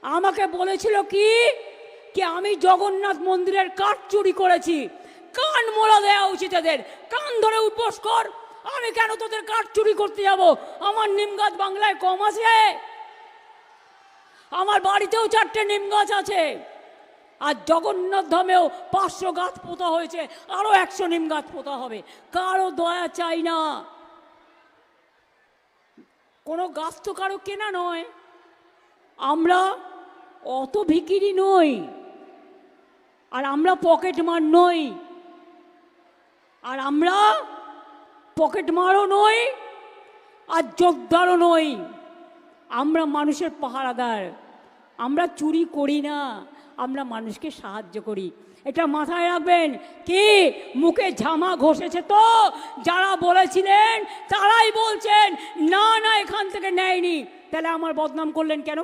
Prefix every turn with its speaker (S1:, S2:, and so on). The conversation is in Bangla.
S1: আমাকে বলেছিল কি কি আমি জগন্নাথ মন্দিরের কাঠ চুরি করেছি। কান মোলা দেওয়া উচিত এদের, কান ধরে উপোস কর। আমি কেন তোদের কাঠ চুরি করতে যাব? আমার নিম গাছ বাংলায় কম আছে? আমার বাড়িতেও 4টে নিম গাছ আছে। আর জগন্নাথ ধামেও 500 গাছ পোতা হয়েছে, আরো 100 নিম গাছ পোতা হবে। কারো দয়া চাই না। কোনো গাছ তো কারো কেনা নয়। আমরা অত ভিখিরি নই, আর আমরা পকেট মার নই, আর আমরা পকেট মারও নই, আর যোদ্ধারও নই। আমরা মানুষের পাহারাদার। আমরা চুরি করি না, আমরা মানুষকে সাহায্য করি। এটা মাথায় রাখবেন। কি মুখে ঝামা ঘষেছে তো? যারা বলেছিলেন তারাই বলছেন না না এখান থেকে নেয়নি। তাহলে আমার বদনাম করলেন কেন?